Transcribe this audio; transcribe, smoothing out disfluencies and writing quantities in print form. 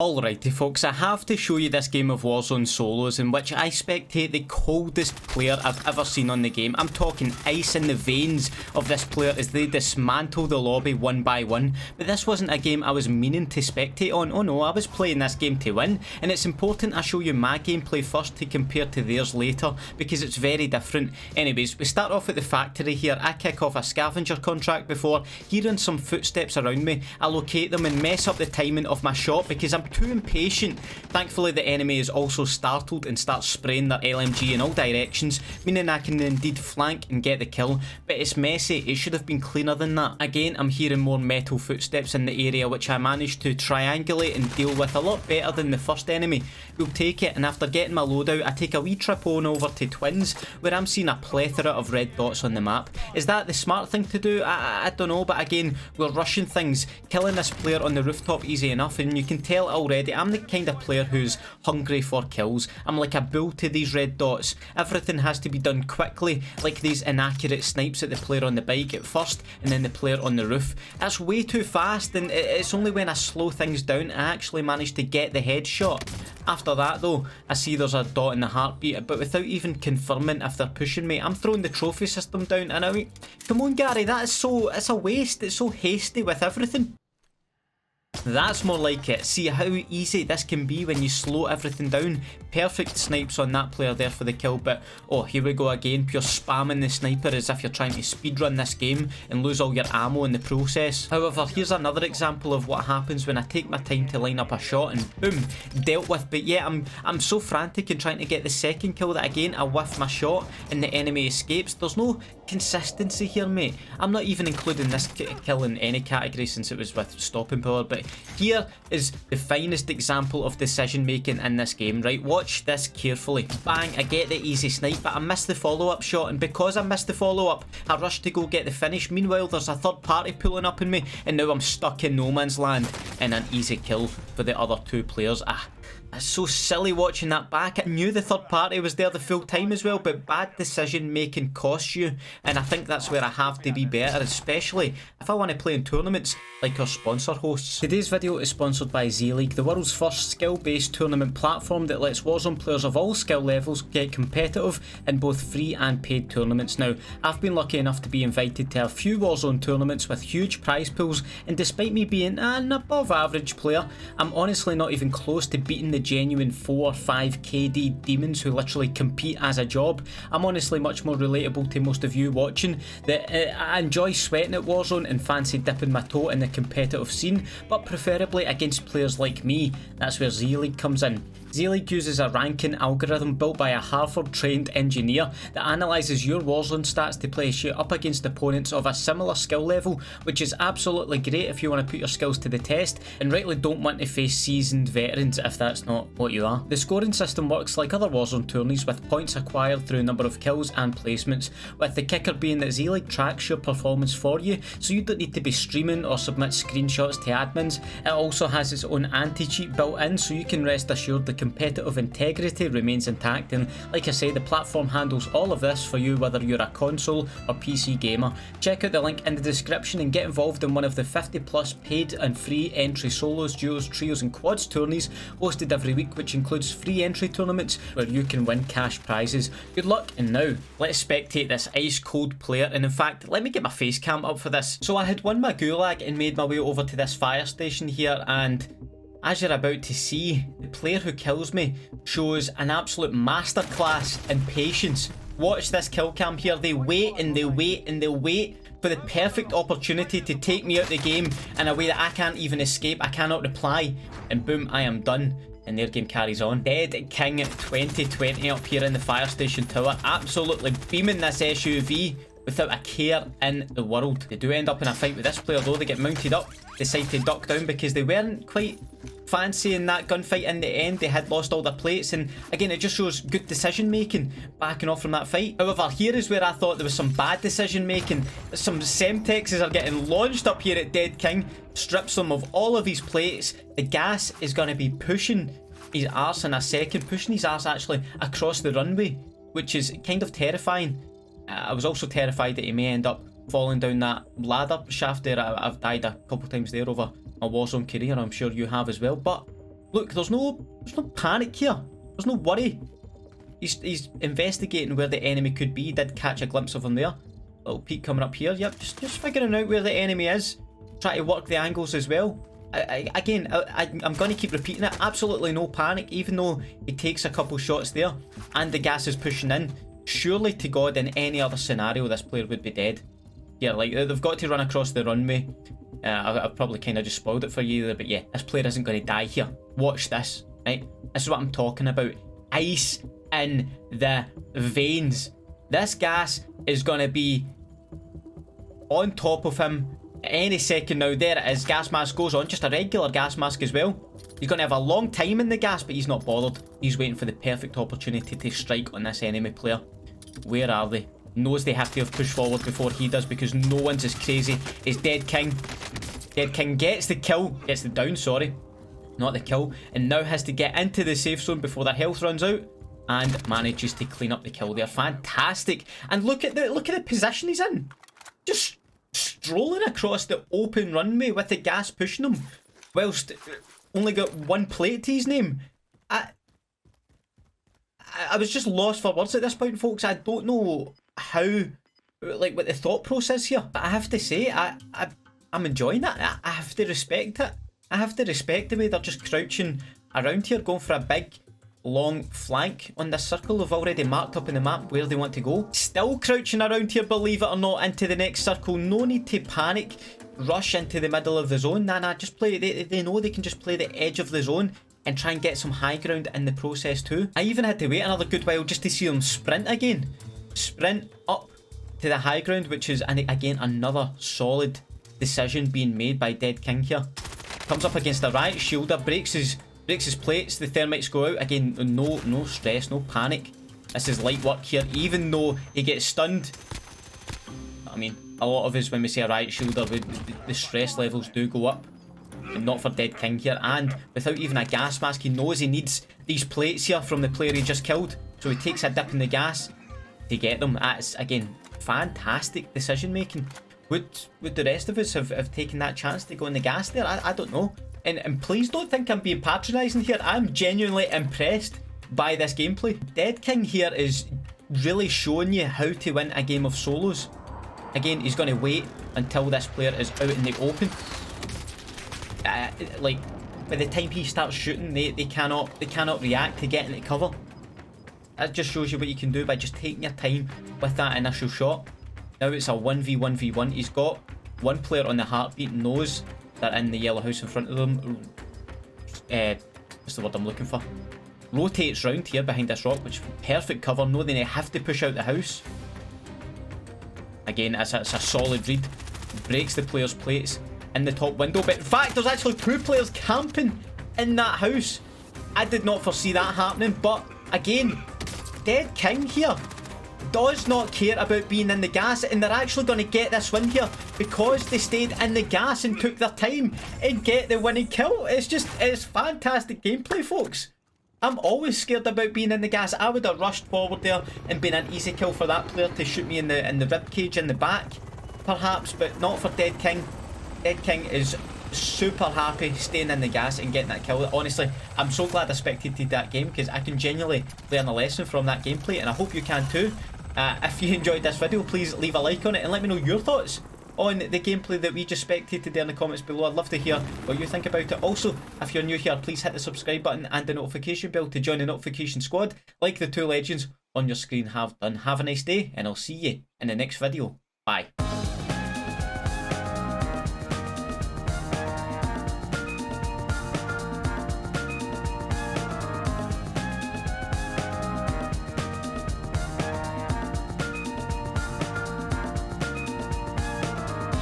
Alrighty folks, I have to show you this game of Warzone solos in which I spectate the coldest player I've ever seen on the game. I'm talking ice in the veins of this player as they dismantle the lobby one by one. But this wasn't a game I was meaning to spectate on. Oh no, I was playing this game to win, and it's important I show you my gameplay first to compare to theirs later because it's very different. Anyways, we start off at the factory here. I kick off a scavenger contract before hearing some footsteps around me. I locate them and mess up the timing of my shot because I'm too impatient. Thankfully the enemy is also startled and starts spraying their LMG in all directions, meaning I can indeed flank and get the kill, but it's messy. It should have been cleaner than that. Again, I'm hearing more metal footsteps in the area which I managed to triangulate and deal with a lot better than the first enemy. We'll take it, and after getting my loadout I take a wee trip on over to Twins where I'm seeing a plethora of red dots on the map. Is that the smart thing to do? I don't know, but again, we're rushing things. Killing this player on the rooftop easy enough, and you can tell already I'm the kind of player who's hungry for kills. I'm like a bull to these red dots. Everything has to be done quickly, like these inaccurate snipes at the player on the bike at first and then the player on the roof. That's way too fast, and it's only when I slow things down I actually manage to get the headshot. After that though, I see there's a dot in the heartbeat, but without even confirming if they're pushing me, I'm throwing the trophy system down, and I mean, come on Gary, it's a waste. It's so hasty with everything. That's more like it. See how easy this can be when you slow everything down. Perfect snipes on that player there for the kill, but oh, here we go again, pure spamming the sniper as if you're trying to speedrun this game and lose all your ammo in the process. However, here's another example of what happens when I take my time to line up a shot and boom, dealt with. But yeah, I'm so frantic in trying to get the second kill that again I whiff my shot and the enemy escapes. There's no consistency here, mate. I'm not even including this kill in any category since it was with stopping power, but here is the finest example of decision making in this game, right? Watch this carefully. Bang, I get the easy snipe, but I missed the follow-up shot, and because I missed the follow-up, I rushed to go get the finish. Meanwhile, there's a third party pulling up on me, and now I'm stuck in no man's land and an easy kill for the other two players. It's so silly watching that back. I knew the third party was there the full time as well, but bad decision making costs you, and I think that's where I have to be better, especially if I want to play in tournaments like our sponsor hosts. Today's video is sponsored by Z-League, the world's first skill-based tournament platform that lets Warzone players of all skill levels get competitive in both free and paid tournaments. Now, I've been lucky enough to be invited to a few Warzone tournaments with huge prize pools, and despite me being an above average player, I'm honestly not even close to beating the genuine 4 or 5 KD demons who literally compete as a job. I'm honestly much more relatable to most of you watching that I enjoy sweating at Warzone and fancy dipping my toe in the competitive scene, but preferably against players like me. That's where Z-League comes in. Z-League uses a ranking algorithm built by a Harvard-trained engineer that analyses your Warzone stats to place you up against opponents of a similar skill level, which is absolutely great if you want to put your skills to the test and rightly don't want to face seasoned veterans if that's not what you are. The scoring system works like other Warzone tourneys with points acquired through number of kills and placements, with the kicker being that Z-League tracks your performance for you, so you don't need to be streaming or submit screenshots to admins. It also has its own anti-cheat built in, so you can rest assured the competitive integrity remains intact, and like I say, the platform handles all of this for you whether you're a console or PC gamer. Check out the link in the description and get involved in one of the 50 plus paid and free entry solos, duos, trios and quads tourneys hosted every week, which includes free entry tournaments where you can win cash prizes. Good luck, and now let's spectate this ice cold player, and in fact let me get my face cam up for this. So I had won my gulag and made my way over to this fire station here, and as you're about to see, the player who kills me shows an absolute masterclass in patience. Watch this kill cam here. They wait and they wait and they wait for the perfect opportunity to take me out the game in a way that I can't even escape. I cannot reply, and boom, I am done. And their game carries on. Dead King 2020 up here in the fire station tower, absolutely beaming this SUV without a care in the world. They do end up in a fight with this player though. They get mounted up, decide to duck down because they weren't quite fancy in that gunfight in the end. They had lost all their plates, and again it just shows good decision making backing off from that fight. However, here is where I thought there was some bad decision making. Some Semtexes are getting launched up here at Dead King, strips them of all of his plates. The gas is going to be pushing his arse in a second, pushing his arse actually across the runway, which is kind of terrifying. I was also terrified that he may end up falling down that ladder shaft there. I've died a couple times there over my Warzone career, I'm sure you have as well, but Look, there's no panic here. There's no worry. He's investigating where the enemy could be. Did catch a glimpse of him there. Little peek coming up here. Yep, just figuring out where the enemy is. Try to work the angles as well. I'm going to keep repeating it. Absolutely no panic, even though he takes a couple shots there and the gas is pushing in. Surely to God, in any other scenario, this player would be dead. Yeah, like, they've got to run across the runway. I've probably kind of just spoiled it for you there, but yeah, this player isn't going to die here. Watch this, right? This is what I'm talking about. Ice in the veins. This gas is going to be on top of him any second now. There it is. Gas mask goes on. Just a regular gas mask as well. He's going to have a long time in the gas, but he's not bothered. He's waiting for the perfect opportunity to strike on this enemy player. Where are they? Knows they have to have pushed forward before he does, because no one's as crazy as Dead King. Dead King gets the kill. Gets the down, sorry. Not the kill. And now has to get into the safe zone before their health runs out. And manages to clean up the kill there. Fantastic. And look at the position he's in. Just strolling across the open runway with the gas pushing him, whilst only got one plate to his name. I was just lost for words at this point, folks. I don't know how, like, what the thought process here, but I have to say, I'm enjoying it. I have to respect it. I have to respect the way they're just crouching around here, going for a big long flank on this circle. They've already marked up in the map where they want to go. Still crouching around here, believe it or not, into the next circle. No need to panic, rush into the middle of the zone. Nah, just play. They know they can just play the edge of the zone and try and get some high ground in the process too. I even had to wait another good while just to see them sprint again. Sprint up to the high ground, which is, and again, another solid decision being made by Dead King here. Comes up against a riot shielder, breaks his plates, the thermites go out. Again, no stress, no panic. This is light work here, even though he gets stunned. I mean, a lot of us, when we say a riot shielder, the stress levels do go up. And not for Dead King here. And without even a gas mask, he knows he needs these plates here from the player he just killed. So he takes a dip in the gas to get them. That's, again, fantastic decision making. Would the rest of us have taken that chance to go in the gas there? I don't know. And please don't think I'm being patronising here. I'm genuinely impressed by this gameplay. Dead King here is really showing you how to win a game of solos. Again, he's going to wait until this player is out in the open. Like, by the time he starts shooting, they cannot react to getting to cover. That just shows you what you can do by just taking your time with that initial shot. Now it's a 1v1v1. He's got one player on the heartbeat, knows they're in the yellow house in front of them. What's the word I'm looking for? Rotates round here behind this rock, which is perfect cover. Know they have to push out the house. Again, it's a solid read. Breaks the player's plates in the top window. But in fact, there's actually two players camping in that house. I did not foresee that happening. But again, Dead King here does not care about being in the gas, and they're actually going to get this win here because they stayed in the gas and took their time and get the winning kill. It's fantastic gameplay, folks. I'm always scared about being in the gas. I would have rushed forward there and been an easy kill for that player to shoot me in the rib cage in the back, perhaps, but not for Dead King. Dead King is super happy staying in the gas and getting that kill. Honestly, I'm so glad I spectated that game because I can genuinely learn a lesson from that gameplay, and I hope you can too. If you enjoyed this video, please leave a like on it and let me know your thoughts on the gameplay that we just spectated there in the comments below. I'd love to hear what you think about it. Also, if you're new here, please hit the subscribe button and the notification bell to join the notification squad, like the two legends on your screen have done. Have a nice day, and I'll see you in the next video. Bye.